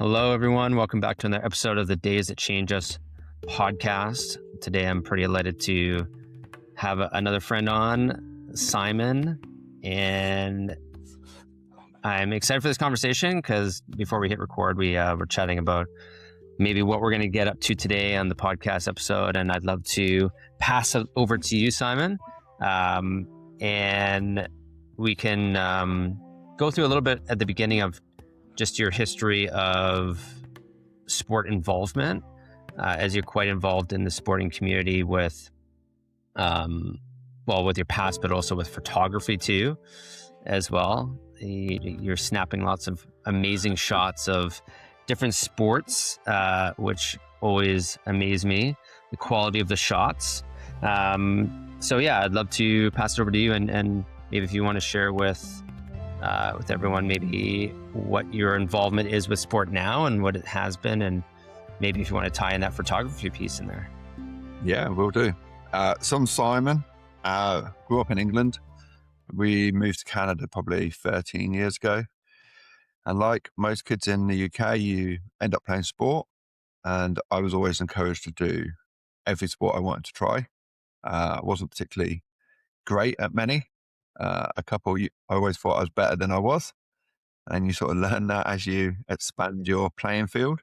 Hello, everyone. Welcome back to another episode of the Days That Change Us podcast. Today, I'm pretty delighted to have another friend on, Simon, and I'm excited for this conversation because before we hit record, we were chatting about maybe what we're going to get up to today on the podcast episode, and I'd love to pass it over to you, Simon, and we can go through a little bit at the beginning of just your history of sport involvement, as you're quite involved in the sporting community with, with your past, but also with photography too, as well. You're snapping lots of amazing shots of different sports, which always amaze me, the quality of the shots. So yeah, I'd love to pass it over to you, and maybe if you want to share with everyone maybe what your involvement is with sport now and what it has been, and maybe if you want to tie in that photography piece in there. Yeah, will do. So I'm Simon, grew up in England. We moved to Canada probably 13 years ago. And like most kids in the UK, you end up playing sport. And I was always encouraged to do every sport I wanted to try. I wasn't particularly great at many. A couple, I always thought I was better than I was. And you sort of learn that as you expand your playing field.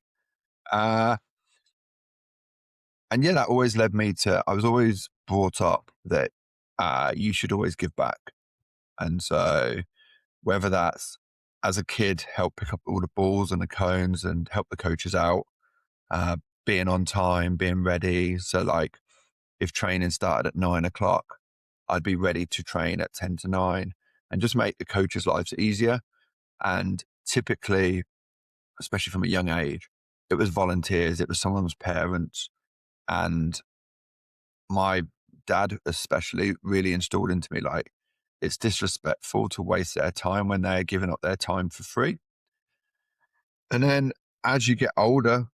And yeah, that always led me to, I was always brought up that you should always give back. And so whether that's as a kid, help pick up all the balls and the cones and help the coaches out, being on time, being ready. So like if training started at 9 o'clock, I'd be ready to train at 10 to 9 and just make the coaches' lives easier. And typically, especially from a young age, it was volunteers, it was someone's parents. And my dad especially really installed into me, like, it's disrespectful to waste their time when they're giving up their time for free. And then as you get older,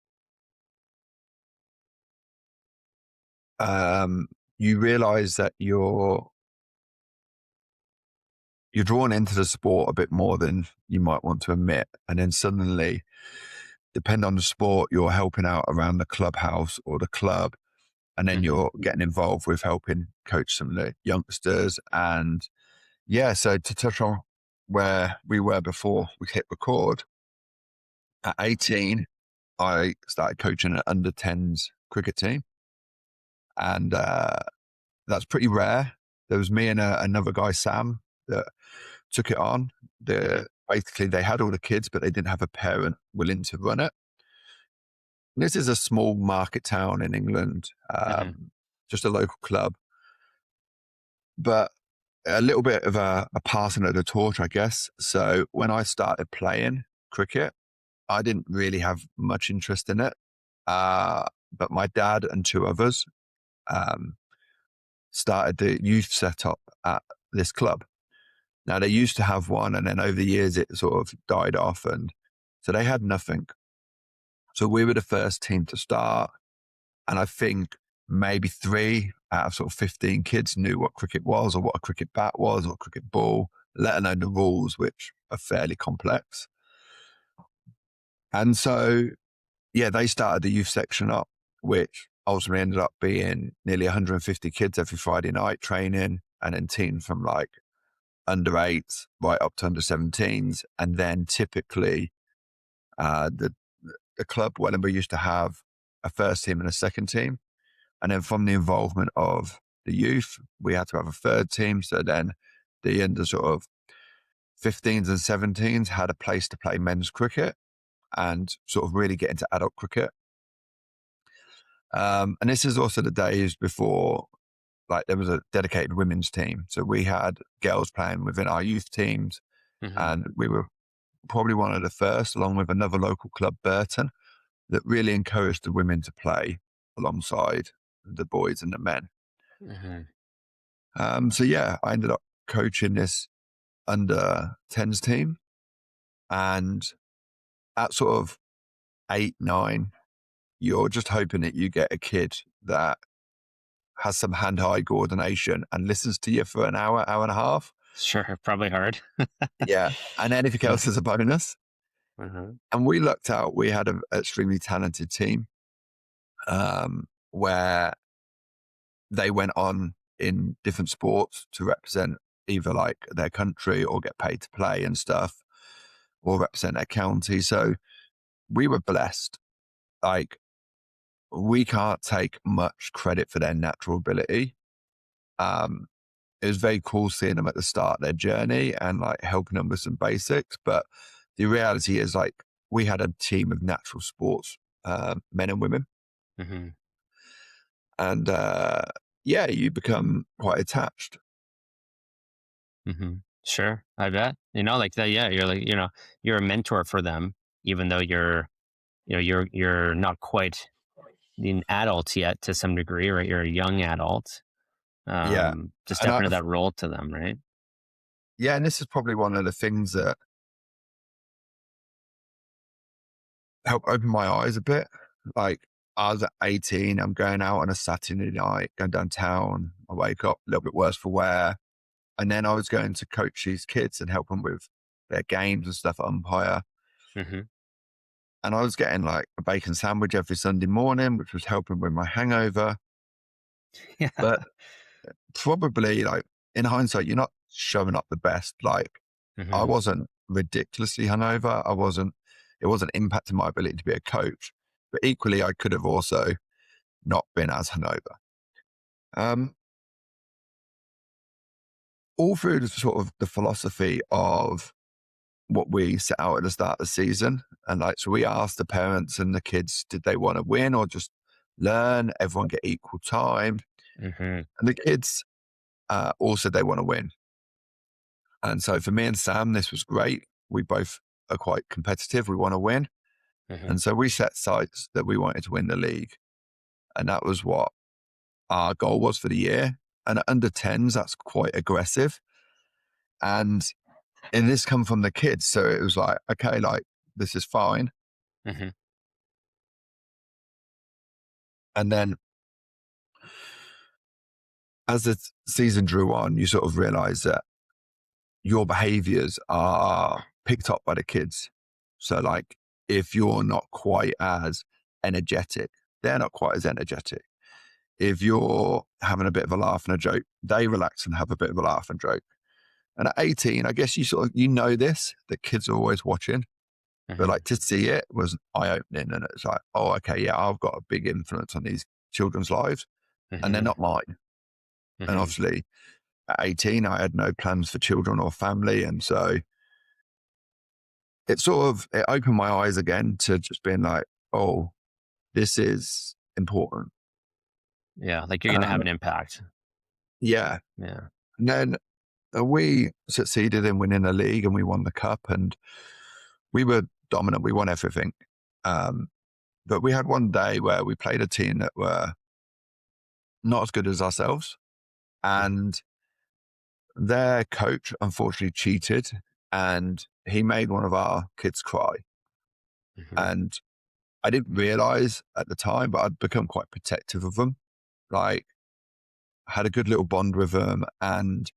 you realize that you're drawn into the sport a bit more than you might want to admit. And then suddenly, depending on the sport, you're helping out around the clubhouse or the club. And then you're getting involved with helping coach some of the youngsters. And yeah, so to touch on where we were before we hit record, at 18, I started coaching an under 10s cricket team. And that's pretty rare. There was me and another guy, Sam, that took it on. Basically, they had all the kids, but they didn't have a parent willing to run it. And this is a small market town in England, just a local club. But a little bit of a passing of the torch, I guess. So when I started playing cricket, I didn't really have much interest in it. But my dad and two others started the youth setup at this club. Now, they used to have one, and then over the years, it sort of died off. And so they had nothing. So we were the first team to start. And I think maybe 3 out of sort of 15 kids knew what cricket was, or what a cricket bat was, or a cricket ball, let alone the rules, which are fairly complex. And so, yeah, they started the youth section up, which ultimately ended up being nearly 150 kids every Friday night training, and then teams from like under 8s right up to under 17s. And then typically the club, Wellingborough, used to have a first team and a second team. And then from the involvement of the youth, we had to have a third team. So then the under sort of 15s and 17s had a place to play men's cricket and sort of really get into adult cricket. And this is also the days before, like, there was a dedicated women's team. So we had girls playing within our youth teams, and we were probably one of the first, along with another local club, Burton, that really encouraged the women to play alongside the boys and the men. So yeah, I ended up coaching this under 10s team, and at sort of 8, 9, you're just hoping that you get a kid that has some hand-eye coordination and listens to you for an hour, hour and a half. Sure, probably hard. Yeah, and anything else is a bonus. Mhm. And we looked out, we had an extremely talented team, where they went on in different sports to represent either like their country or get paid to play and stuff, or represent their county. So we were blessed. Like, we can't take much credit for their natural ability. Um, it was very cool seeing them at the start of their journey and like helping them with some basics. But the reality is, like, we had a team of natural sports men and women, Mhm. and yeah, you become quite attached. Mhm. Sure, I bet. Like that. Yeah, you're like, you're a mentor for them, even though you're not quite an adult yet to some degree, right? You're a young adult. Yeah, To and step into that role to them, right? yeah, and this is probably one of the things that helped open my eyes a bit. Like, I was at 18, I'm going out on a Saturday night, going downtown. I wake up a little bit worse for wear. And then I was going to coach these kids and help them with their games and stuff, umpire. Mhm. And I was getting like a bacon sandwich every Sunday morning, which was helping with my hangover. Yeah. But probably, like, in hindsight, you're not showing up the best. Like, I Mhm. wasn't ridiculously hungover. It wasn't impacting my ability to be a coach. But equally, I could have also not been as hungover. Um, all through the sort of the philosophy of what we set out at the start of the season. And like, so we asked the parents and the kids, did they want to win or just learn? Everyone get equal time. Mhm. And the kids all said they want to win. And so for me and Sam, this was great. We both are quite competitive. We want to win. Mhm. And so we set sights that we wanted to win the league. And that was what our goal was for the year. And at under 10s, that's quite aggressive. And this come from the kids. So it was like, okay, like, this is fine. Mhm. And then as the season drew on, you sort of realize that your behaviors are picked up by the kids. So, like, if you're not quite as energetic, they're not quite as energetic. If you're having a bit of a laugh and a joke, they relax and have a bit of a laugh and joke. And at 18, I guess you sort of, this, that kids are always watching, but Mhm. like, to see it was eye opening. And it's like, oh, okay, yeah, I've got a big influence on these children's lives and they're Mhm. not mine. And Mhm. obviously, at 18, I had no plans for children or family. And so it opened my eyes again to just being like, oh, this is important. Yeah, like you're gonna Um, have an impact. yeah. Yeah. And then we succeeded in winning the league and we won the cup and we were dominant. We won everything. Um, but we had one day where we played a team that were not as good as ourselves. Mhm. And their coach unfortunately cheated and he made one of our kids cry. Mhm. And I didn't realize at the time, but I'd become quite protective of them. Like, I had a good little bond with them. And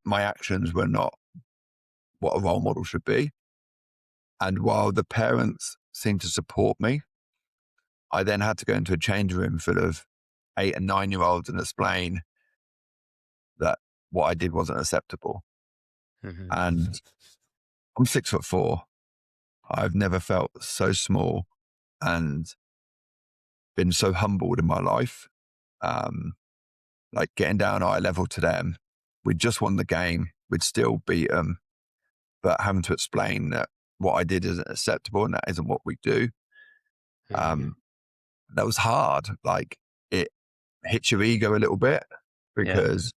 my actions were not what a role model should be. And while the parents seemed to support me, I then had to go into a change room full of 8 and 9 year olds and explain that what I did wasn't acceptable. Mhm. And I'm 6'4". I've never felt so small and been so humbled in my life. Um, like, getting down eye level to them, we'd just won the game, we'd still beat them, but having to explain that what I did isn't acceptable and that isn't what we do. Mhm. Um, that was hard. Like, it hits your ego a little bit Yeah. because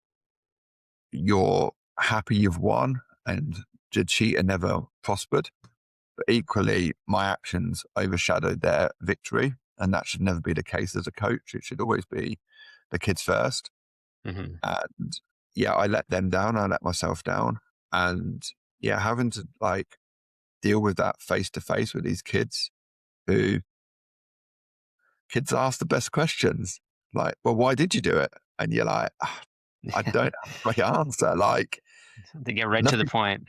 you're happy you've won and the cheater never prospered. But equally, my actions overshadowed their victory. And that should never be the case as a coach. It should always be the kids first. Mhm. And yeah, I let them down. I let myself down. And yeah, having to like deal with that face to face with these kids who kids ask the best questions. Like, well, why did you do it? And you're like, "Ah, I don't have a great answer." Like, To get right to the Nothing, point.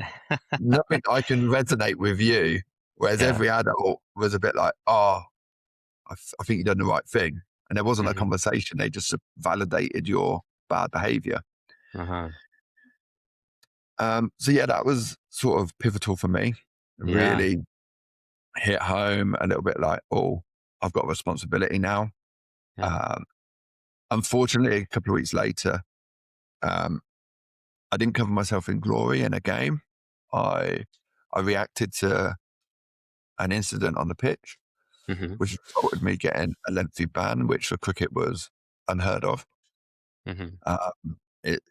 nothing I can resonate with you. Whereas Yeah. every adult was a bit like, oh, I think you've done the right thing. And there wasn't a Hmm. conversation. They just validated your bad behavior. Uh-huh. So yeah, that was sort of pivotal for me. Yeah. Really hit home a little bit like, oh, I've got a responsibility now. Yeah. Um, Unfortunately, a couple of weeks later, um, I didn't cover myself in glory in a game. I I reacted to an incident on the pitch, Hmm. which resulted me getting a lengthy ban, which for cricket was unheard of. Hmm. It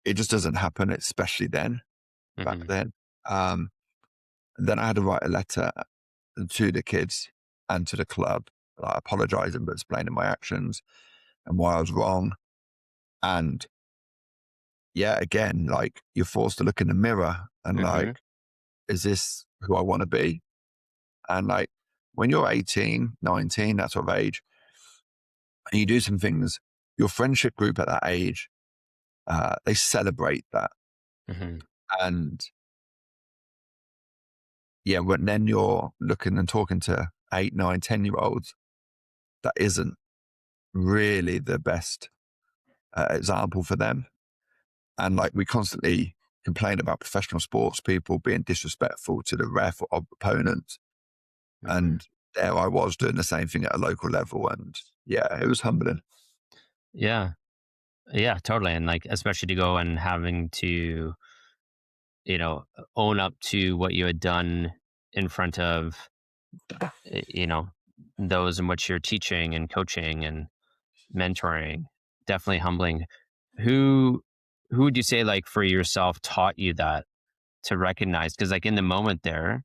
it just doesn't happen, especially back Hmm. then. Um, and then I had to write a letter to the kids and to the club, like apologizing but explaining my actions and why I was wrong. And yeah, again, like you're forced to look in the mirror and Hmm. like, is this who I want to be? And like when you're 18, 19, that sort of age, and you do some things, your friendship group at that age, they celebrate that. Hmm. And yeah, when then you're looking and talking to 8, 9, 10 year olds, that isn't really the best example for them. And like we constantly complain about professional sports people being disrespectful to the ref or opponents. Hmm. And there I was doing the same thing at a local level. And yeah, it was humbling. Yeah. Yeah, totally. And like, especially to go and having to, own up to what you had done in front of, you know, those in which you're teaching and coaching and mentoring. Definitely humbling. Who, who would you say, like, for yourself taught you that to recognize? Cause like in the moment there,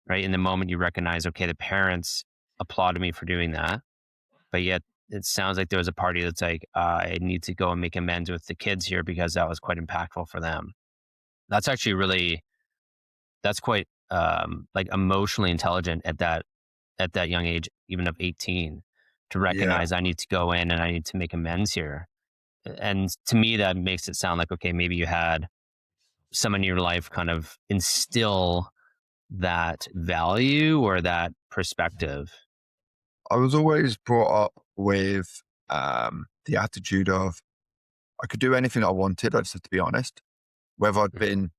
right? In the moment you recognize, okay, the parents applauded me for doing that. But yet it sounds like there was a party that's like, I need to go and make amends with the kids here because that was quite impactful for them. That's actually really, that's quite like emotionally intelligent at that young age, even of 18, to Yeah. recognize I need to go in and I need to make amends here. And to me, that makes it sound like, okay, maybe you had someone in your life kind of instill that value or that perspective. I was always brought up with the attitude of I could do anything I wanted. I just had to be honest. Whether I'd Mhm. been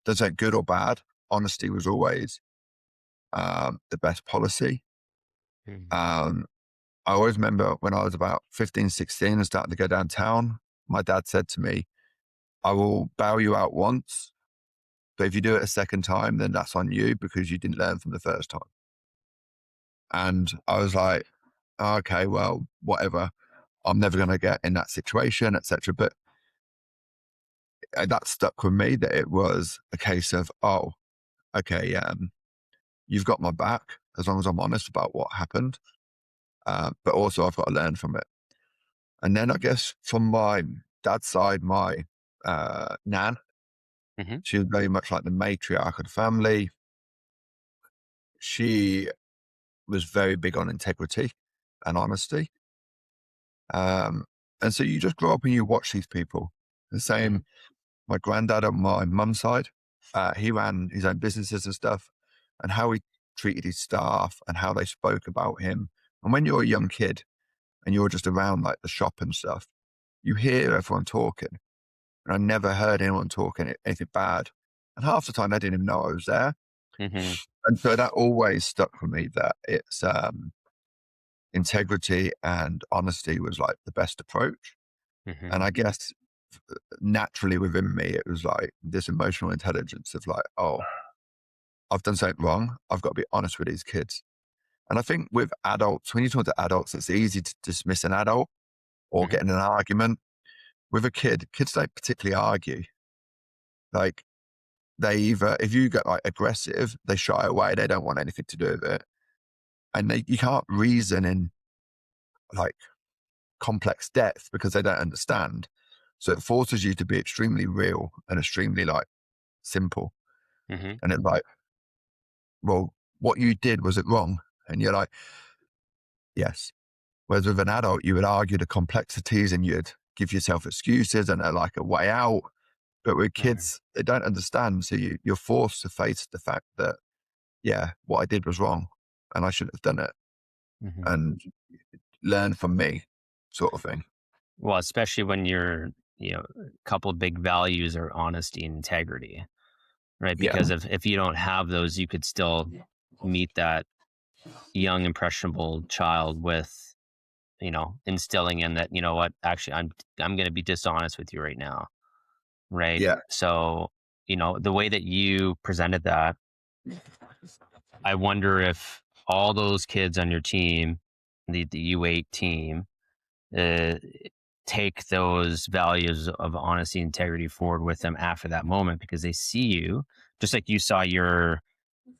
done something good or bad, honesty was always the best policy. Mhm. Um, I always remember when I was about 15, 16 and starting to go downtown, my dad said to me, I will bail you out once, but if you do it a second time, then that's on you because you didn't learn from the first time. And I was like, okay, well, whatever. I'm never going to get in that situation, etc. But that stuck with me that it was a case of, oh, okay, you've got my back as long as I'm honest about what happened. But also I've got to learn from it. And then I guess from my dad's side, my nan, Mhm. she was very much like the matriarch of the family. She was very big on integrity and honesty. Um, and so you just grow up and you watch these people. The Mhm. same, my granddad on my mum's side, he ran his own businesses and stuff, and how he treated his staff and how they spoke about him. And when you're a young kid and you're just around like the shop and stuff, you hear everyone talking. And I never heard anyone talking anything bad. And half the time I didn't even know I was there. Mhm. And so that always stuck with me that it's integrity and honesty was like the best approach. And Mhm. I guess naturally within me, it was like this emotional intelligence of like, oh, I've done something wrong. I've got to be honest with these kids. And I think with adults, when you talk to adults, it's easy to dismiss an adult or Mhm. get in an argument. With a kid, kids don't particularly argue. Like they either, if you get like aggressive, they shy away. They don't want anything to do with it. And you can't reason in like complex depth because they don't understand. So it forces you to be extremely real and extremely like simple. Mhm. And it's like, well, what you did, was it wrong? And you're like, yes. Whereas with an adult, you would argue the complexities and you'd give yourself excuses and like a way out. But with Mm-hmm. kids, they don't understand. So you're forced to face the fact that, yeah, what I did was wrong and I shouldn't have done it, Mm-hmm. and learn from me, sort of thing. Well, especially when you're, a couple of big values are honesty and integrity, right? Yeah. Because if you don't have those, you could still meet that young impressionable child with, instilling in that, what, actually, I'm going to be dishonest with you right now, right? Yeah. So, the way that you presented that, I wonder if all those kids on your team, the U8 team, uh, take those values of honesty, integrity forward with them after that moment, because they see you just like you saw your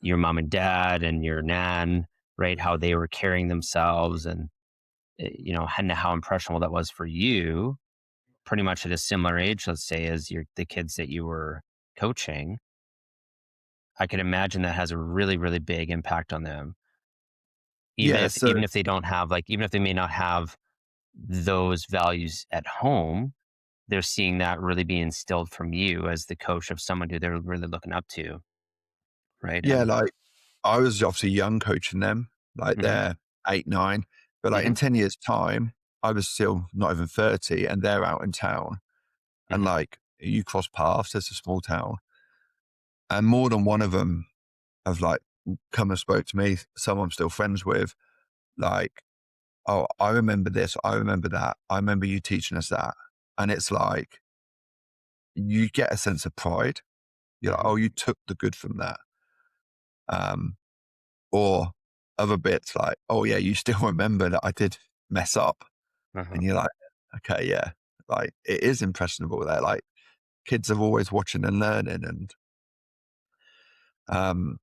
mom and dad and your nan, right? How they were carrying themselves, and and how impressionable that was for you, pretty much at a similar age, let's say, as the kids that you were coaching. I can imagine that has a really, really big impact on them, even Yeah. if So even if they don't have, like, even if they may not have those values at home, they're seeing that really be instilled from you as the coach of someone who they're really looking up to, right? yeah, And like I was obviously young coaching them, like mhm, they're 8, 9, but like in mhm, 10 years' time, I was still not even 30 and they're out in town. And mhm, like you cross paths, it's a small town. And more than one of them have like come and spoke to me, some I'm still friends with, like, oh, I remember this, I remember that, I remember you teaching us that. And it's like, you get a sense of pride. You're like, mhm, oh, you took the good from that. Um, or other bits like, oh yeah, you still remember that I did mess up. uh-huh, And you're like, okay, yeah, like it is impressionable there. Like kids are always watching and learning. Um,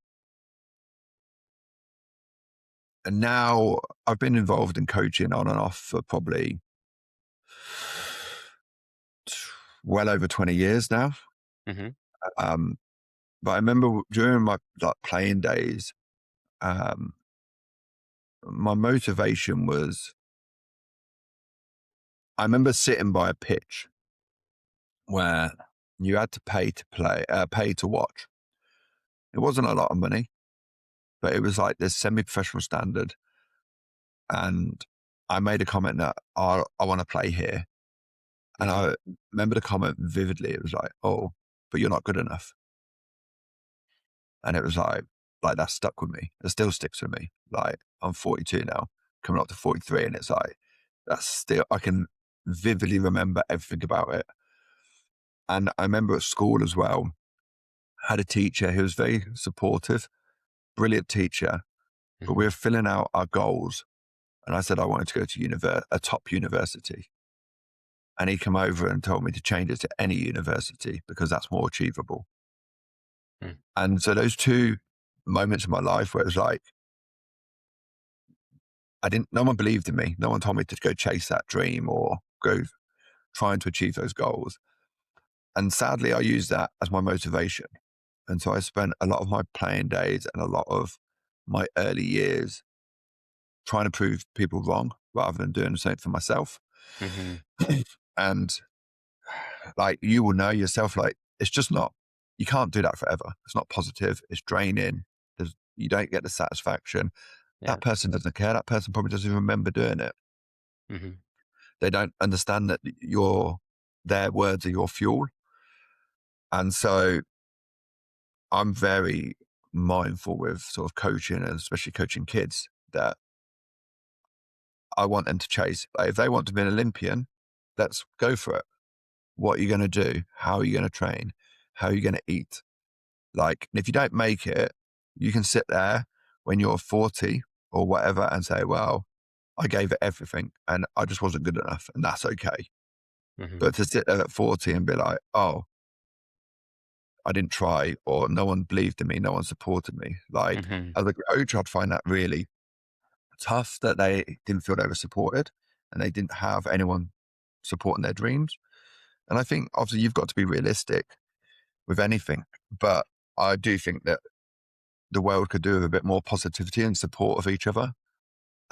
and now I've been involved in coaching on and off for probably well over 20 years now. mhm, Um, but I remember during my like playing days, um, my motivation was I remember sitting by a pitch where you had to pay to play, pay to watch. It wasn't a lot of money, but it was like this semi-professional standard. And I made a comment that I want to play here. And mhm, I remember the comment vividly. It was like, oh, but you're not good enough. And it was like that stuck with me. It still sticks with me. Like I'm 42 now, coming up to 43. And it's like, that's still, I can vividly remember everything about it. And I remember at school as well, had a teacher who was very supportive, brilliant teacher, but we mhm, were filling out our goals. And I said I wanted to go to a top university. And he came over and told me to change it to any university because that's more achievable. mm, And so those two moments in my life where it was like, no one believed in me. No one told me to go chase that dream or go trying to achieve those goals. And sadly, I used that as my motivation. And so I spent a lot of my playing days and a lot of my early years trying to prove people wrong rather than doing something for myself. mhm, And like you will know yourself, like it's just not, you can't do that forever. It's not positive. It's draining. You don't get the satisfaction. yeah, That person doesn't care. That person probably doesn't even remember doing it. mhm, They don't understand that their words are your fuel. And so I'm very mindful with sort of coaching and especially coaching kids that I want them to chase. Like if they want to be an Olympian, let's go for it. What are you going to do? How are you going to train? How are you going to eat? Like, and if you don't make it, you can sit there when you're 40 or whatever and say, well, I gave it everything and I just wasn't good enough. And that's okay. mhm, But to sit there at 40 and be like, oh, I didn't try or no one believed in me, no one supported me. Like, mhm, as a coach, I'd find that really tough that they didn't feel they were supported and they didn't have anyone supporting their dreams. And I think obviously you've got to be realistic with anything, but I do think that the world could do with a bit more positivity and support of each other.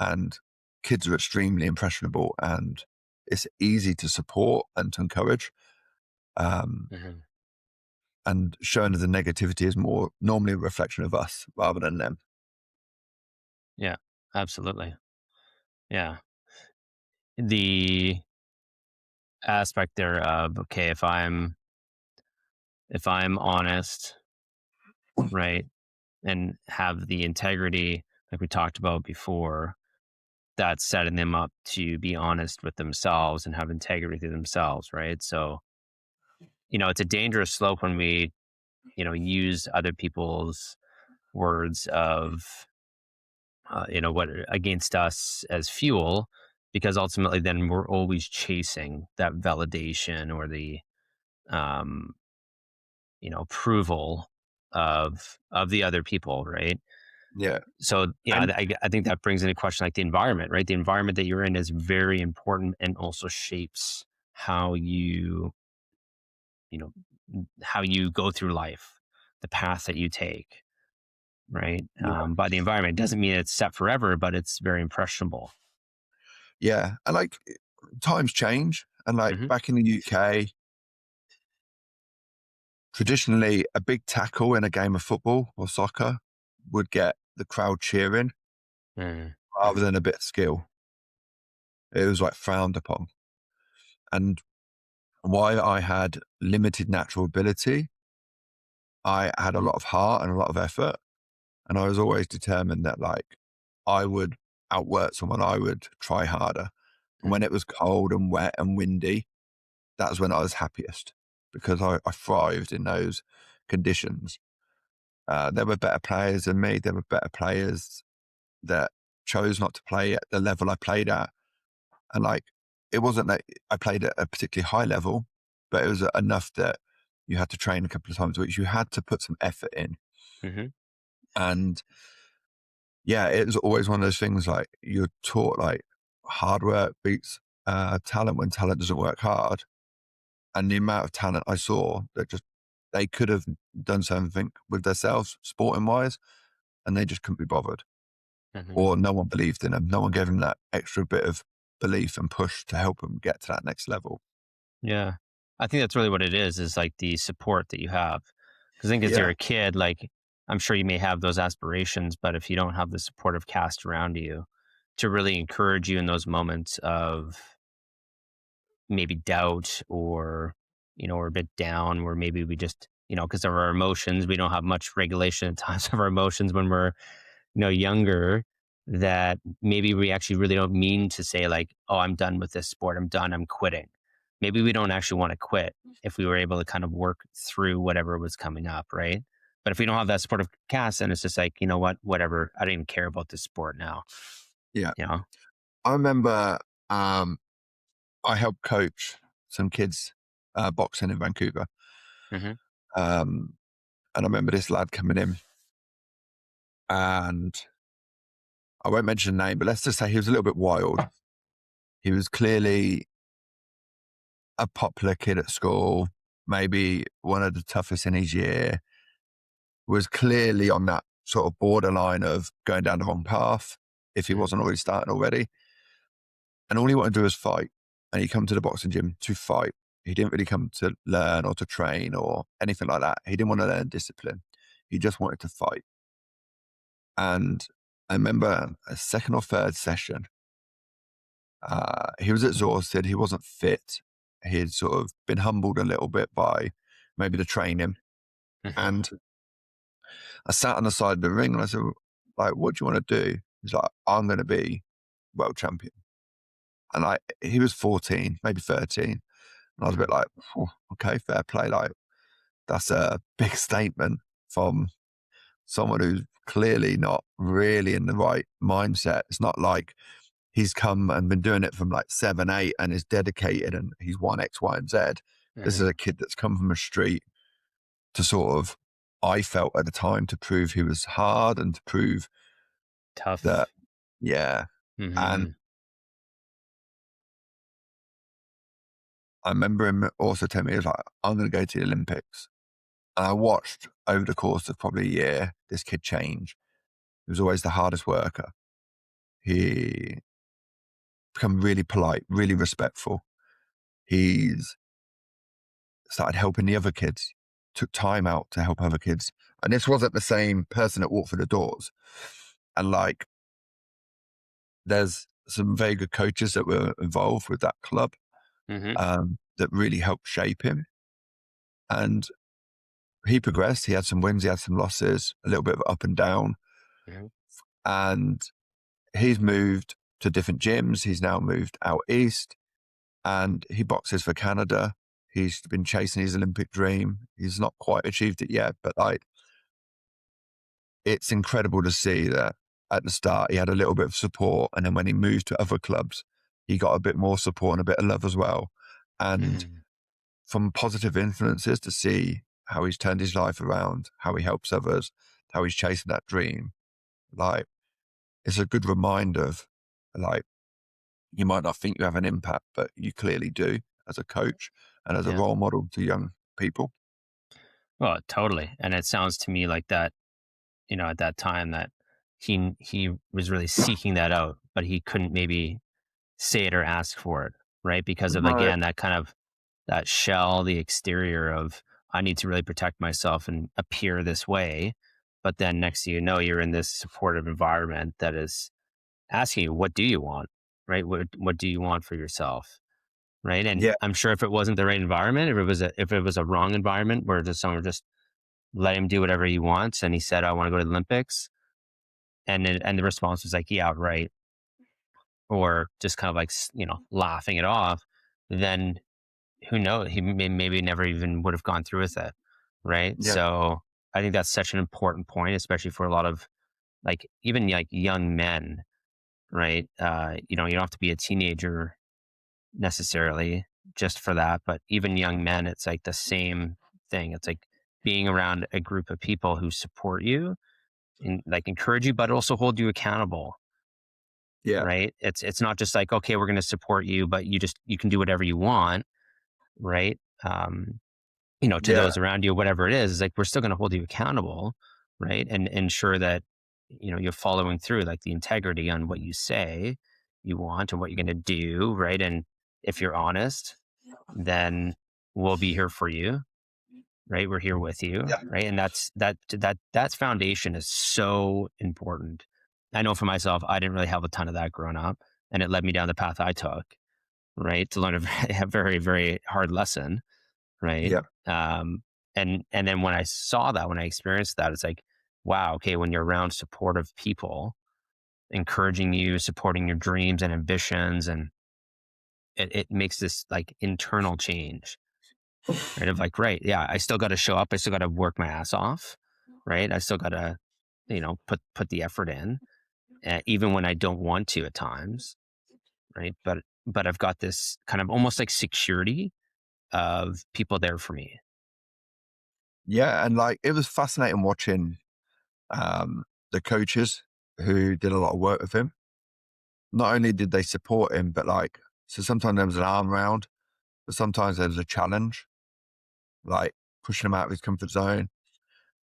And kids are extremely impressionable and it's easy to support and to encourage. Um, mhm. and showing the negativity is more normally a reflection of us rather than them. Yeah, absolutely. Yeah. The aspect there of, okay, if I'm honest, right, and have the integrity like we talked about before, that's setting them up to be honest with themselves and have integrity to themselves, right? So, it's a dangerous slope when we, use other people's words of, what against us as fuel, because ultimately then we're always chasing that validation or the, um, approval of the other people, right? Yeah. So, And I think that brings into question like the environment, right? The environment that you're in is very important and also shapes how you know, how you go through life, the path that you take, right? yeah, By the environment doesn't mean it's set forever, but it's very impressionable. yeah. And like times change. And like Hmm. back in the UK, traditionally a big tackle in a game of football or soccer would get the crowd cheering rather Mm-hmm. than a bit of skill. It was like frowned upon. And why I had limited natural ability, I had a lot of heart and a lot of effort. And I was always determined that like I would outwork someone, I would try harder. And when it was cold and wet and windy, that's when I was happiest because I thrived in those conditions. There were better players than me. There were better players that chose not to play at the level I played at. And like, it wasn't that I played at a particularly high level, but it was enough that you had to train a couple of times a week. You had to put some effort in. Hmm. And yeah, it was always one of those things like you're taught like hard work beats talent when talent doesn't work hard. And the amount of talent I saw that just they could have done something with themselves, sporting wise, and they just couldn't be bothered. Hmm. Or no one believed in them. No one gave them that extra bit of belief and push to help them get to that next level. Yeah. I think that's really what it is like the support that you have. Because I think as you're Yeah, a kid, like I'm sure you may have those aspirations, but if you don't have the supportive cast around you to really encourage you in those moments of maybe doubt or, or a bit down, where maybe we just, because of our emotions, we don't have much regulation at times of our emotions when we're, younger, that maybe we actually really don't mean to say like, oh, I'm done with this sport. I'm done. I'm quitting. Maybe we don't actually want to quit if we were able to kind of work through whatever was coming up. Right. But if we don't have that supportive cast, then it's just like, you know what, whatever. I don't even care about this sport now. yeah. You know? I remember um, I helped coach some kids boxing in Vancouver. Hmm. Um, and I remember this lad coming in, and I won't mention the name, but let's just say he was a little bit wild. He was clearly a popular kid at school, maybe one of the toughest in his year, was clearly on that sort of borderline of going down the wrong path if he wasn't already starting already. And all he wanted to do was fight. And he come to the boxing gym to fight. He didn't really come to learn or to train or anything like that. He didn't want to learn discipline. He just wanted to fight. And I remember a second or third session, he was exhausted. He wasn't fit. He had sort of been humbled a little bit by maybe the training. Hmm. And I sat on the side of the ring and I said, like, what do you want to do? He's like, I'm going to be world champion. And he was 14, maybe 13. And I was a bit like, "Oh, okay, fair play. Like, that's a big statement from someone who's clearly not really in the right mindset. It's not like he's come and been doing it from like 7, 8 and is dedicated and he's won X, Y, and Z. This is Hmm. a kid that's come from a street to sort of, I felt at the time, to prove he was hard and to prove that, Tough. yeah. And Hmm. I remember him also telling me, he was like, I'm going to go to the Olympics. And I watched over the course of probably a year, this kid change. He was always the hardest worker. He become really polite, really respectful. He's started helping the other kids. took time out to help other kids. And this wasn't the same person that walked through the doors. And like, there's some very good coaches that were involved with that club Hmm. that really helped shape him. And he progressed. He had some wins, he had some losses, a little bit of up and down. Hmm. And he's moved to different gyms. He's now moved out east and he boxes for Canada. He's been chasing his Olympic dream. He's not quite achieved it yet, but like, it's incredible to see that at the start he had a little bit of support. And then when he moved to other clubs, he got a bit more support and a bit of love as well. And Hmm. from positive influences to see how he's turned his life around, how he helps others, how he's chasing that dream. Like, it's a good reminder of, like, you might not think you have an impact, but you clearly do as a coach and as a Yeah. role model to young people. Well, totally. And it sounds to me like that, at that time that he was really seeking that out, but he couldn't maybe say it or ask for it, right? Because of, No, again, that kind of that shell, the exterior of, I need to really protect myself and appear this way. But then next thing you know, you're in this supportive environment that is asking you, what do you want? Right? What do you want for yourself? Right. And yeah, I'm sure if it wasn't the right environment, if it was a wrong environment where just someone just let him do whatever he wants and he said, I want to go to the Olympics, and the response was like, yeah, right, or just kind of like laughing it off, then who knows? He maybe never even would have gone through with it, right? yeah, So I think that's such an important point, especially for a lot of like even like young men, right? You don't have to be a teenager necessarily just for that, but even young men, it's like the same thing. It's like being around a group of people who support you and like encourage you, but also hold you accountable, yeah, right? It's not just like, okay, we're going to support you, but you can do whatever you want, right? To yeah, those around you, whatever it is like we're still going to hold you accountable, right? And ensure that you're following through, like the integrity on what you say you want and what you're going to do, right? And if you're honest, then we'll be here for you, right? We're here with you, yeah, right? And that's foundation is so important. I know for myself, I didn't really have a ton of that growing up, and it led me down the path I took, right? To learn a very, very hard lesson, right? yeah, And then when I experienced that, it's like, wow, okay, when you're around supportive people, encouraging you, supporting your dreams and ambitions, and it makes this like internal change, right? Of like, right, yeah, I still got to show up, I still got to work my ass off, right? I still got to, put the effort in, even when I don't want to at times, right? But I've got this kind of almost like security of people there for me. yeah. And like, it was fascinating watching the coaches who did a lot of work with him. Not only did they support him, but like, so sometimes there was an arm round, but sometimes there was a challenge, like pushing him out of his comfort zone.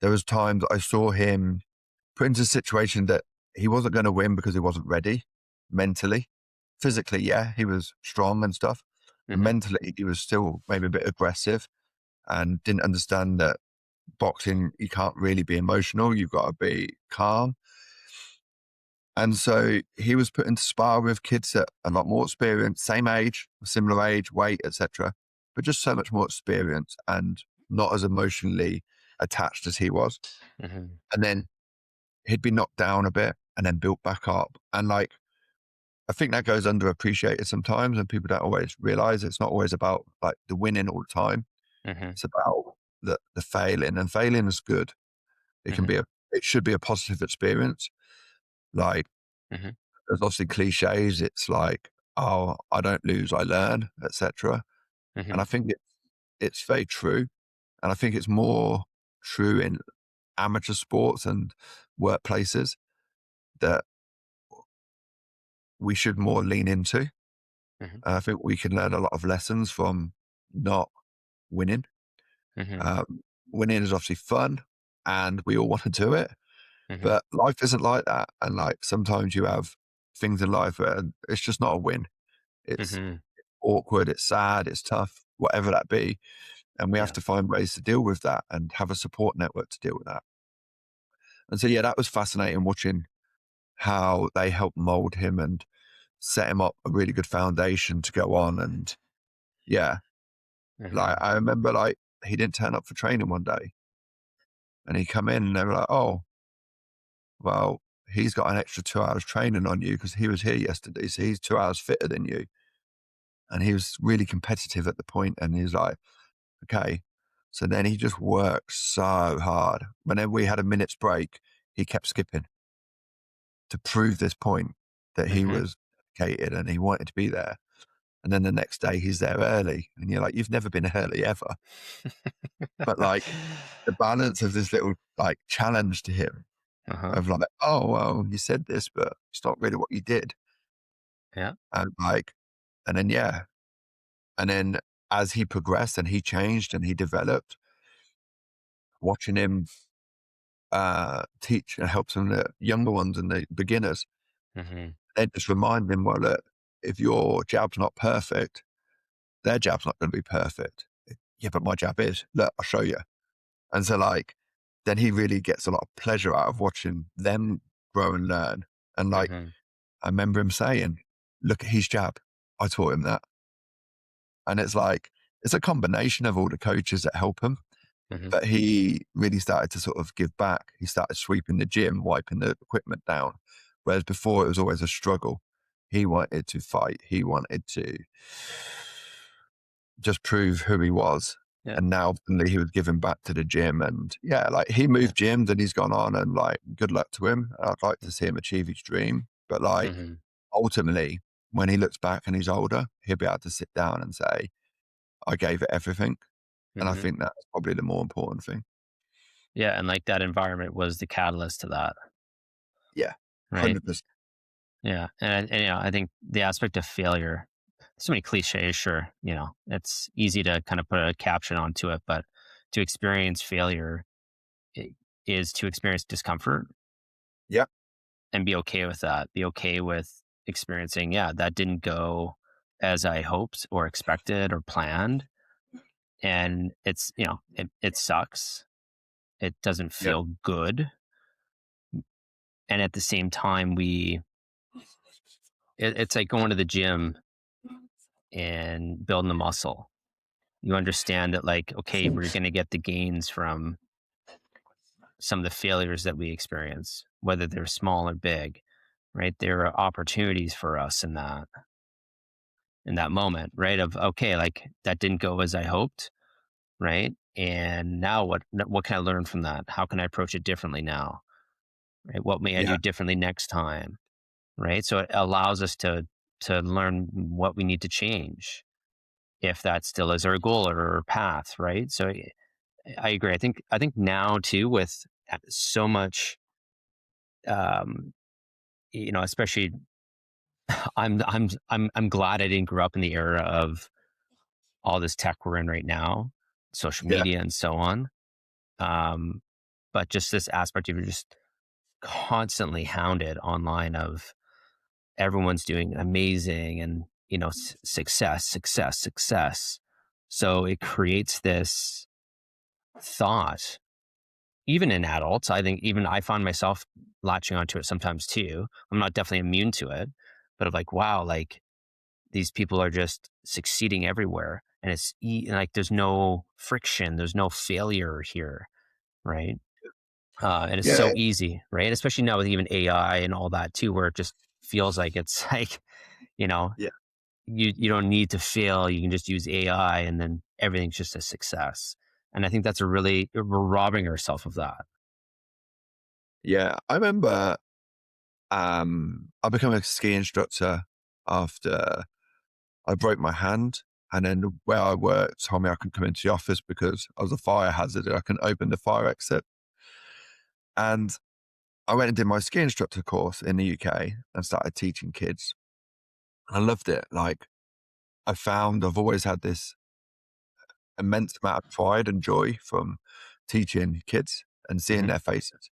There was times I saw him put into a situation that he wasn't going to win because he wasn't ready mentally. Physically, yeah, he was strong and stuff, but Hmm. mentally he was still maybe a bit aggressive and didn't understand that boxing, you can't really be emotional. You've got to be calm. And so he was put into spar with kids that are a lot more experienced, same age, similar age, weight, etc., but just so much more experience and not as emotionally attached as he was. Hmm. And then he'd be knocked down a bit and then built back up. And like, I think that goes underappreciated sometimes, and people don't always realize it's not always about like the winning all the time. Hmm. It's about the failing, and failing is good. It can Hmm. be it should be a positive experience. Like, Hmm. there's obviously cliches. It's like, oh, I don't lose, I learn, etc. And Hmm. I think it's very true. And I think it's more true in amateur sports and workplaces that we should more lean into. Hmm. And I think we can learn a lot of lessons from not winning. Hmm. Um, Winning is obviously fun and we all want to do it, Hmm. but life isn't like that. And like, sometimes you have things in life where it's just not a win. It's Hmm. awkward, it's sad, it's tough, whatever that be. And we have Yeah. to find ways to deal with that and have a support network to deal with that. And so, yeah, that was fascinating watching how they helped mold him and set him up a really good foundation to go on. And yeah, like Hmm. I remember like he didn't turn up for training one day and he come in and they were like, oh, well, he's got an extra 2 hours training on you because he was here yesterday. So he's 2 hours fitter than you. And he was really competitive at the point. And he was like, okay. So then he just worked so hard. Whenever we had a minute's break, he kept skipping to prove this point that he Hmm. was dedicated and he wanted to be there. And then the next day he's there early. And you're like, you've never been early ever. But like the balance of this little like challenge to him Uh-huh. of like, oh, well, you said this, but it's not really what you did. Yeah. And like, and then, yeah. And then as he progressed and he changed and he developed, watching him teach and help some of the younger ones and the beginners, Hmm. then just remind them, well, look, if your jab's not perfect, their jab's not going to be perfect. Yeah, but my jab is. Look, I'll show you. And so, like, then he really gets a lot of pleasure out of watching them grow and learn. And like, Hmm. I remember him saying, look at his jab. I taught him that. And it's like, it's a combination of all the coaches that help him. Hmm. But he really started to sort of give back. He started sweeping the gym, wiping the equipment down. Whereas before it was always a struggle. He wanted to fight. He wanted to just prove who he was. Yeah. And now suddenly he was giving back to the gym. And yeah, like he Yeah. moved gyms and he's gone on and like good luck to him. I'd like to see him achieve his dream. But like Hmm. ultimately, when he looks back and he's older, he'll be able to sit down and say, I gave it everything. And I Hmm. think that's probably the more important thing. Yeah. And like that environment was the catalyst to that, Yeah. right? 100%. Yeah. And I think the aspect of failure, so many cliches, sure, it's easy to kind of put a caption onto it, but to experience failure i- is to experience discomfort Yeah. and be okay with that. Be okay with experiencing, yeah, that didn't go as I hoped or expected or planned. And it sucks. It doesn't Yeah. feel good. And at the same time, it's like going to the gym and building the muscle. You understand that, like, okay, we're going to get the gains from some of the failures that we experience, whether they're small or big, right? There are opportunities for us in that moment, right? Of, okay, like that didn't go as I hoped, right? And now what can I learn from that? How can I approach it differently now? Right? What may I Yeah. do differently next time? Right? So it allows us to learn what we need to change if that still is our goal or our path, right? So I agree. I think now too, with so much, um, especially I'm glad I didn't grow up in the era of all this tech we're in right now, social Yeah. media and so on. Um, but just this aspect of you're just constantly hounded online of everyone's doing amazing and success, success, success. So it creates this thought, even in adults. I think even I find myself latching onto it sometimes too. I'm not definitely immune to it, but of like, wow, like these people are just succeeding everywhere, and like there's no friction, there's no failure here, right? And it's Yeah. so easy, right? Especially now with even AI and all that too, where it just feels like it's like, you know, Yeah. you don't need to fail. You can just use AI, and then everything's just a success. And I think we're robbing ourselves of that. Yeah. I remember I became a ski instructor after I broke my hand. And then where I worked told me I couldn't come into the office because I was a fire hazard. I couldn't open the fire exit. And I went and did my ski instructor course in the UK and started teaching kids. I loved it. Like I found I've always had this immense amount of pride and joy from teaching kids and seeing Hmm. their faces.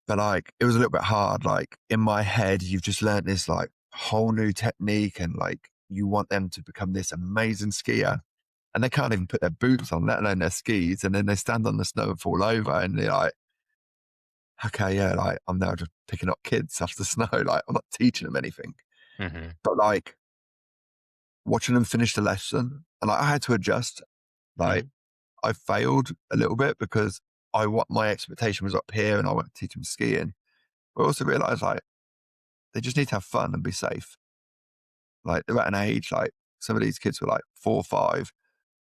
But like, it was a little bit hard. Like in my head, you've just learned this like whole new technique and like you want them to become this amazing skier. and they can't even put their boots on, let alone their skis. And then they stand on the snow and fall over, and they're like, okay, yeah, like I'm now just picking up kids off the snow. Like I'm not teaching them anything, Mm-hmm. but like watching them finish the lesson, and like, I had to adjust. Like Mm-hmm. I failed a little bit because my expectation was up here, and I wanted to teach them skiing. But I also realized like they just need to have fun and be safe. Like they're at an age like some of these kids were like 4 or 5.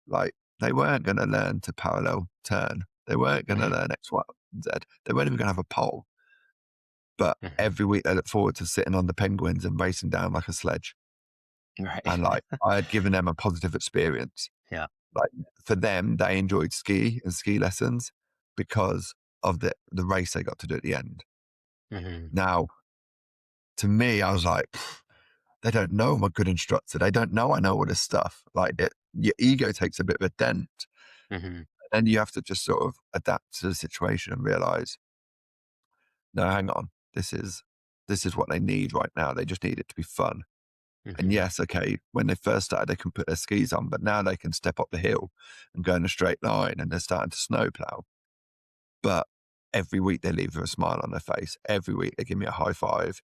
Like they weren't going to learn to parallel turn. They weren't going to Mm-hmm. learn X, Y, Z. They weren't even going to have a pole. But Mm-hmm. every week they look forward to sitting on the penguins and racing down like a sledge. Right. And like I had given them a positive experience. Yeah. Like for them, they enjoyed ski and ski lessons because of the race they got to do at the end. Mm-hmm. Now, to me, I was like, they don't know I'm a good instructor. They don't know I know all this stuff. Like your ego takes a bit of a dent. Mm-hmm. And you have to just sort of adapt to the situation and realize, no, hang on, this is what they need right now. They just need it to be fun. And Mm-hmm. yes, okay, when they first started, they can put their skis on, but now they can step up the hill and go in a straight line, and they're starting to snowplow. But every week they leave with a smile on their face. Every week they give me a high five.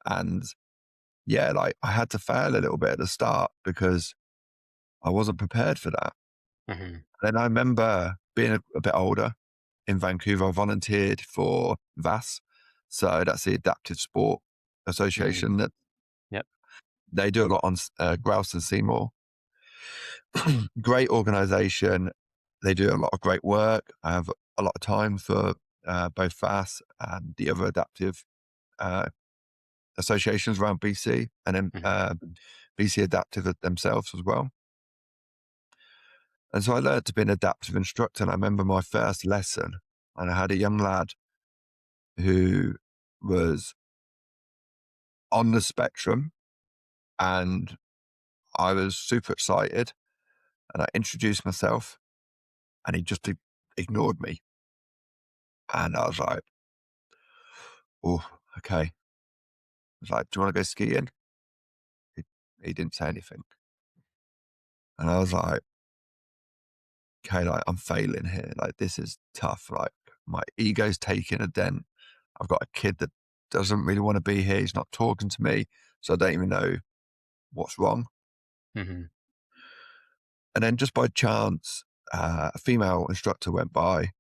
And yeah, like I had to fail a little bit at the start because I wasn't prepared for that. Mm-hmm. And I remember being a bit older in Vancouver. I volunteered for VAS. So that's the Adaptive Sport Mm-hmm. Association. That Yep. they do a lot on grouse and Seymour. Great organization. They do a lot of great work. I have a lot of time for both VAS and the other adaptive uh, associations around BC, and then Mm-hmm. BC Adaptive themselves as well. And so I learned to be an adaptive instructor. And I remember my first lesson, and I had a young lad who was on the spectrum, and I was super excited, and I introduced myself, and he just ignored me. And I was like, oh, okay. I was like, do you want to go skiing? He, he didn't say anything. And I was like, okay, like I'm failing here. Like this is tough. Like my ego's taking a dent. I've got a kid that doesn't really want to be here. He's not talking to me. So I don't even know what's wrong. Mm-hmm. And then just by chance, a female instructor went by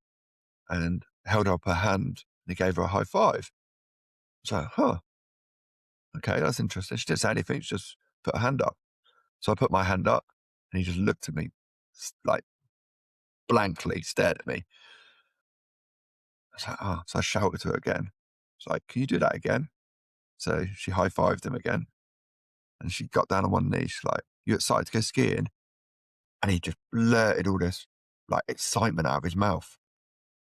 and held up her hand, and he gave her a high five. So, huh, okay, that's interesting. She didn't say anything. She just put her hand up. So I put my hand up, and he just looked at me, like blankly stared at me. I was like, oh, so I shouted to her again. It's like, can you do that again? So she high fived him again, and she got down on one knee. She's like, you excited to go skiing? And he just blurted all this like excitement out of his mouth.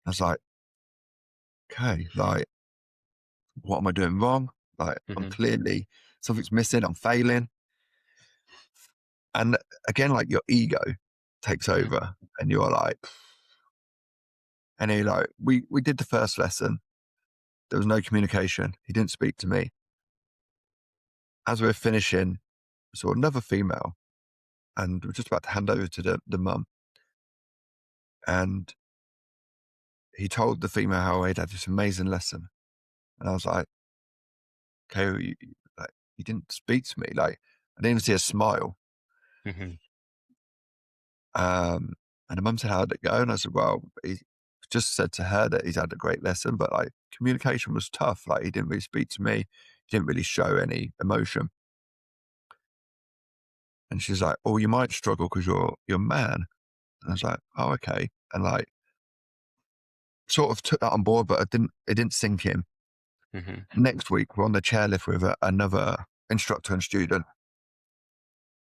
I was like, okay, like, what am I doing wrong? Like, I'm Mm-hmm. clearly something's missing. I'm failing. And again, like your ego takes Mm-hmm. over, and you're like, and he like, we did the first lesson. There was no communication. He didn't speak to me. As we were finishing, we saw another female, and we're just about to hand over to the mum. And he told the female how he'd had this amazing lesson. And I was like, okay, well, like, you didn't speak to me. Like, I didn't even see a smile. Mm-hmm. And the mum said, how'd it go? And I said, well, he just said to her that he's had a great lesson, but like communication was tough. Like, he didn't really speak to me. He didn't really show any emotion. And she's like, oh, you might struggle because you're a man. And I was like, oh, okay. And like, sort of took that on board, but it didn't sink in. Mm-hmm. Next week, we're on the chairlift with another instructor and student.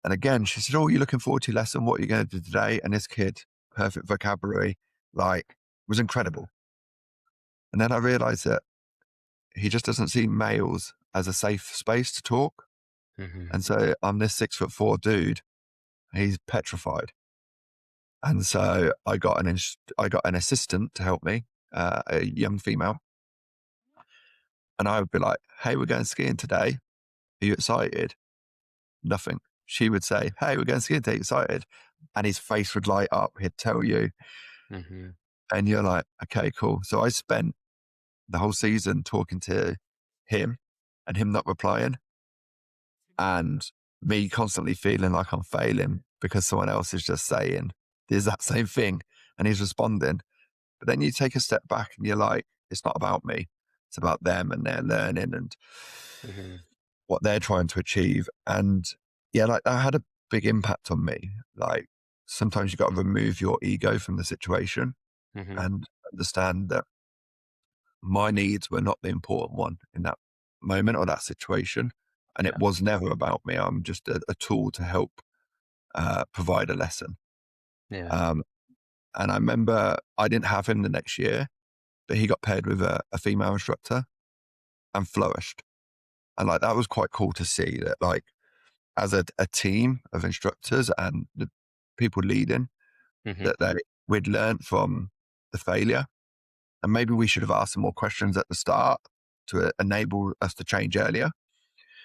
And again, she said, oh, you're looking forward to your lesson. What are you going to do today? And this kid, perfect vocabulary, like, was incredible. And then I realized that he just doesn't see males as a safe space to talk. Mm-hmm. And so I'm this 6'4" dude. He's petrified. And so I got an assistant to help me, a young female. And I would be like, hey, we're going skiing today. Are you excited? Nothing. She would say, hey, we're going skiing today. Excited? and his face would light up. He'd tell you, Mm-hmm. and you're like, okay, cool. So I spent the whole season talking to him and him not replying, and me constantly feeling like I'm failing because someone else is just saying the exact same thing and he's responding. But then you take a step back and you're like, it's not about me. It's about them and their learning and Mm-hmm. what they're trying to achieve. And yeah, like that had a big impact on me. Like sometimes you got to remove your ego from the situation Mm-hmm. and understand that my needs were not the important one in that moment or that situation. And it Yeah. was never about me. I'm just a tool to help provide a lesson. Yeah. Um, and I remember I didn't have him the next year, but he got paired with a female instructor and flourished. And like that was quite cool to see that, like, as a team of instructors and the people leading, Mm-hmm. that we'd learned from the failure. And maybe we should have asked some more questions at the start to enable us to change earlier.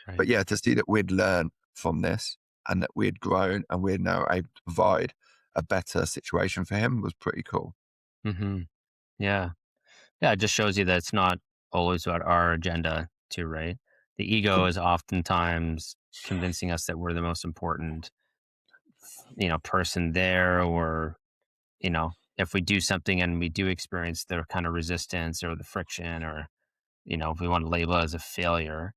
But Right. yeah, to see that we'd learned from this and that we'd grown and we're now able to provide a better situation for him was pretty cool. Mm-hmm. Yeah. Yeah. It just shows you that it's not always about our agenda, too, right? The ego is oftentimes convincing us that we're the most important, person there, or, if we do something and we do experience the kind of resistance or the friction, or, if we want to label it as a failure,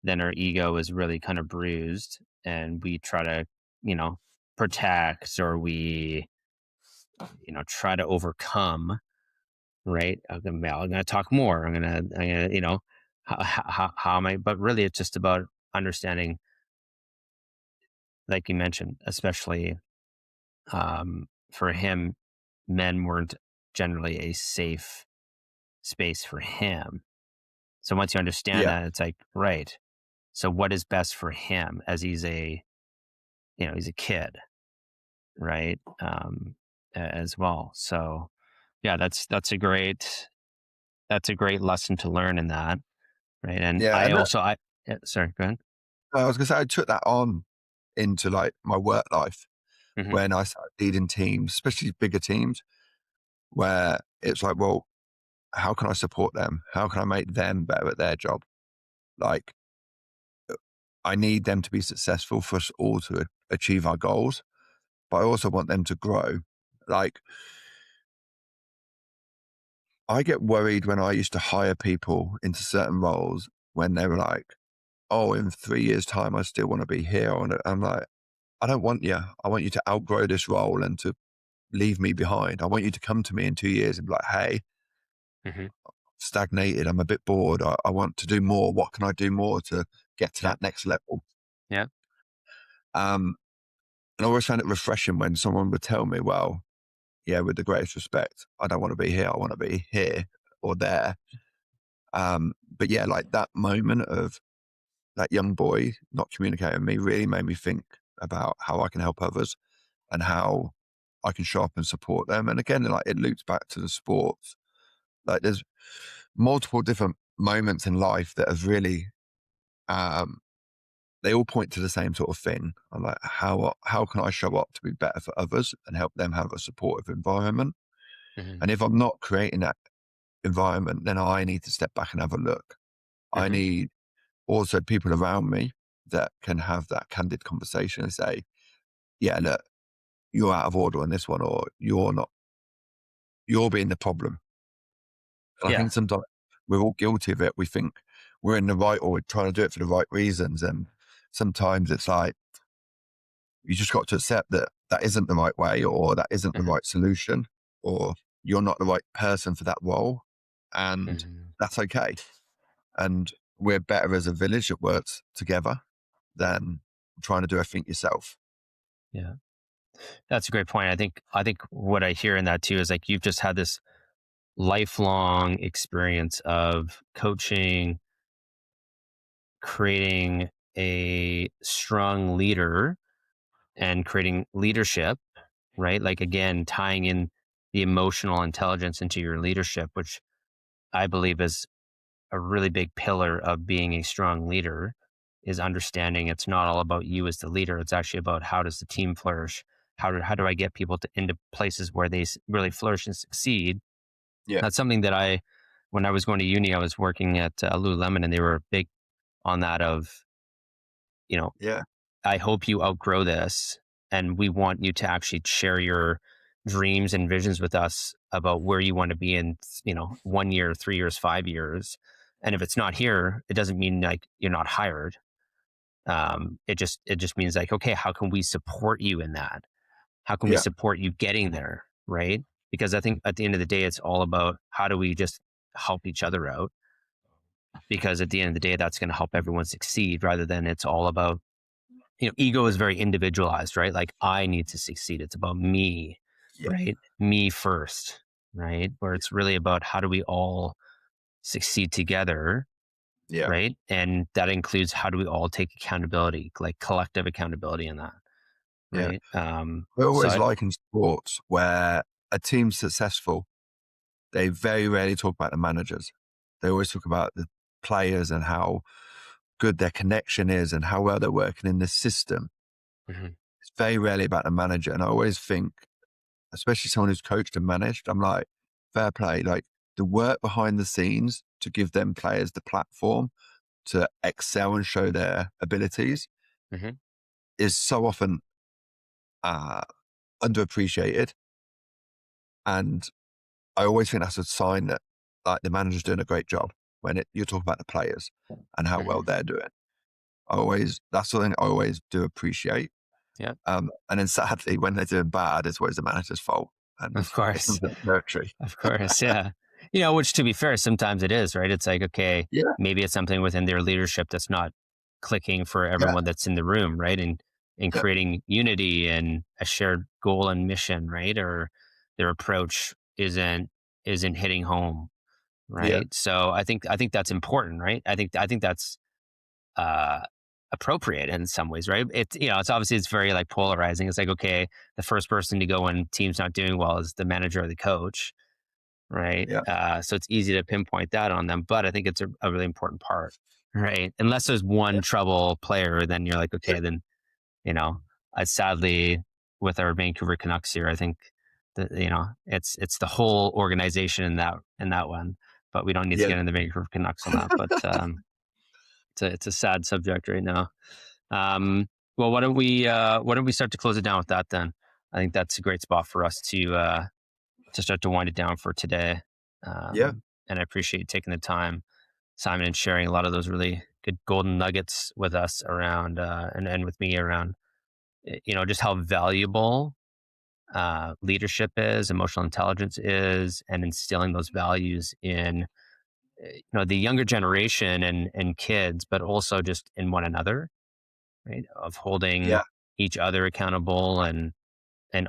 then our ego is really kind of bruised and we try to, you know, protect, or we, try to overcome, right? I'm gonna talk more. I'm gonna, how am I? But really, it's just about understanding, like you mentioned, especially for him, men weren't generally a safe space for him. So once you understand Yeah. that, it's like, right. So what is best for him as he's a kid, right? As well. So yeah, that's a great lesson to learn in that, right? And Yeah. I And also, yeah, sorry, go ahead. I was going to say, I took that on into like my work life Hmm. when I started leading teams, especially bigger teams, where it's like, well, how can I support them? How can I make them better at their job? Like, I need them to be successful for us all to achieve our goals, but I also want them to grow. Like, I get worried when I used to hire people into certain roles when they were like, oh, in 3 years' time, I still want to be here. I'm like, I don't want you. I want you to outgrow this role and to leave me behind. I want you to come to me in 2 years and be like, hey, Hmm. stagnated. I'm a bit bored. I want to do more. What can I do more to get to Yeah. that next level? Yeah. Um, and I always found it refreshing when someone would tell me, well, yeah, with the greatest respect, I don't want to be here. I want to be here or there. But yeah, like that moment of that young boy not communicating with me really made me think about how I can help others and how I can show up and support them. And again, like it loops back to the sports. Like there's multiple different moments in life that have really, um, they all point to the same sort of thing. I'm like, how can I show up to be better for others and help them have a supportive environment? Hmm. And if I'm not creating that environment, then I need to step back and have a look. I Hmm. need also people around me that can have that candid conversation and say, yeah, look, you're out of order on this one, or you're being the problem. And I Yeah. think sometimes we're all guilty of it. We think we're in the right or we're trying to do it for the right reasons. And sometimes it's like, you just got to accept that that isn't the right way or that isn't the Hmm. right solution or you're not the right person for that role. And Hmm. that's okay. And we're better as a village that works together than trying to do everything yourself. Yeah. That's a great point. I think what I hear in that too is like you've just had this lifelong experience of coaching, creating a strong leader, and creating leadership, right? Like again, tying in the emotional intelligence into your leadership, which I believe is a really big pillar of being a strong leader, is understanding it's not all about you as the leader. It's actually about how does the team flourish? how do I get people into places where they really flourish and succeed? Yeah. That's something that when I was going to uni, I was working at Lululemon, and they were big on that of, you know, Yeah. I hope you outgrow this, and we want you to actually share your dreams and visions with us about where you want to be in, 1 year, 3 years, 5 years. And if it's not here, it doesn't mean like you're not hired. It just means like, okay, how can we support you in that? How can we Yeah. support you getting there? Right? Because I think at the end of the day, it's all about how do we just help each other out? Because at the end of the day, that's going to help everyone succeed rather than it's all about, ego is very individualized, right? Like I need to succeed. It's about me, Yeah. right? Me first, right? Where it's really about how do we all succeed together, Yeah. right? And that includes how do we all take accountability, like collective accountability in that, Yeah. right? I So always like in sports where a team's successful, they very rarely talk about the managers. They always talk about the players and how good their connection is and how well they're working in the system. Mhm. It's very rarely about the manager. And I always think, especially someone who's coached and managed, I'm like, fair play. Like the work behind the scenes to give them players the platform to excel and show their abilities Mhm. is so often uh, underappreciated. And I always think that's a sign that like the manager's doing a great job when you talk about the players and how well Mhm. they're doing. That's something I always do appreciate. Yeah, And then sadly, when they're doing bad, it's always the manager's fault. And of it's course. not that territory. Of course, yeah. Which to be fair, sometimes it is, right? It's like, okay, Yeah. maybe it's something within their leadership that's not clicking for Yeah. everyone that's in the room, right? And Yeah. creating unity and a shared goal and mission, right? Or their approach isn't hitting home, Yeah. right? So I think that's important, right? I think that's uh appropriate in some ways, right? It's obviously it's very like polarizing. It's like, okay, the first person to go when team's not doing well is the manager or the coach, right? Yeah. So it's easy to pinpoint that on them, but I think it's a really important part, right? Unless there's one Yeah. trouble player, then you're like, Yeah. okay, then sadly with our Vancouver Canucks here, I think that it's the whole organization in that one, but we don't need to Yeah. get into the Vancouver Canucks on that. But it's a sad subject right now. Well, why don't we start to close it down with that then? I think that's a great spot for us to start to wind it down for today. Yeah. And I appreciate you taking the time, Simon, and sharing a lot of those really good golden nuggets with us around and with me around, just how valuable leadership is, emotional intelligence is, and instilling those values in the younger generation and kids, but also just in one another, right? Of holding Yeah. each other accountable and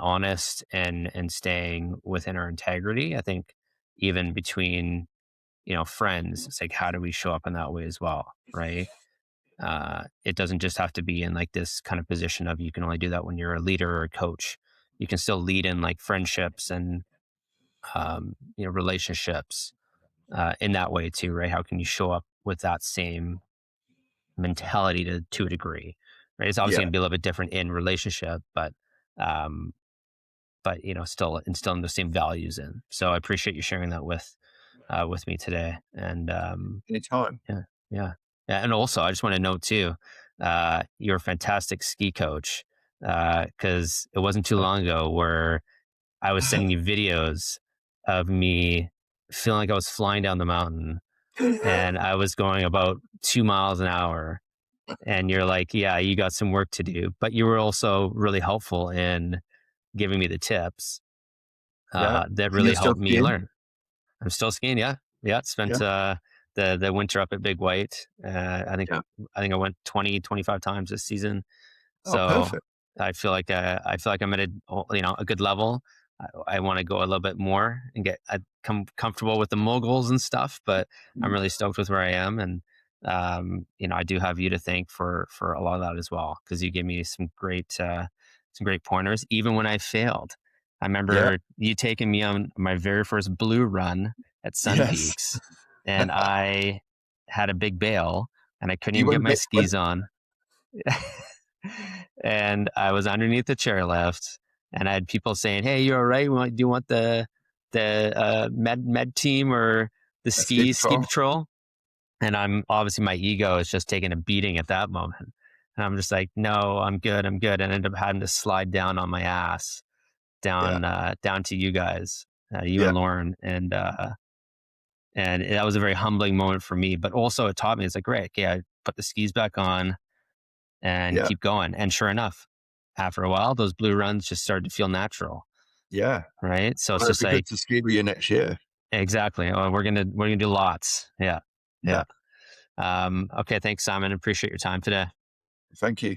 honest and staying within our integrity. I think even between friends, it's like how do we show up in that way as well, right? It doesn't just have to be in like this kind of position of you can only do that when you're a leader or a coach. You can still lead in like friendships and relationships in that way too, right? How can you show up with that same mentality to a degree, right? It's obviously Yeah. going to be a little bit different in relationship, um, but still instilling the same values in. So I appreciate you sharing that with me today. And Anytime. yeah, yeah, yeah. And also, I just want to note too, you're a fantastic ski coach because it wasn't too long ago where I was sending you videos of me feeling like I was flying down the mountain and I was going about 2 miles an hour. And you're like, yeah, you got some work to do, but you were also really helpful in giving me the tips Yeah. that And you're really still helped me skiing? learn. I'm still skiing. Yeah, yeah. Yeah. Spent the winter up at Big White. I think Yeah. I think I went 20-25 times this season. Oh, So perfect. I feel like I'm at a good level. I want to go a little bit more and get come comfortable with the moguls and stuff, but I'm really stoked with where I am, and I do have you to thank for a lot of that as well because you gave me some great pointers even when I failed. I Yeah. remember you taking me on my very first blue run at Sun Yes. Peaks, and I had a big bail, and I couldn't You even get went my bit, skis on. And I was underneath the chairlift And I had people saying, "Hey, you all right? Do you want the med team or the A ski ski patrol. patrol?" And I'm obviously, my ego is just taking a beating at that moment. And I'm just like, "No, I'm good. I'm good." And I ended up having to slide down on my ass Yeah. down to you guys, you Yeah. and Lauren. And that was a very humbling moment for me, but also it taught me, it's like, great, okay, I put the skis back on and Yeah. keep going. And sure enough, after a while, those blue runs just started to feel natural, Yeah. right? So it's Well, it'd just be good like, to ski with you next year. exactly. Oh, we're gonna do lots. Yeah, Yeah. yeah. Okay, thanks, Simon. Appreciate your time today. Thank you.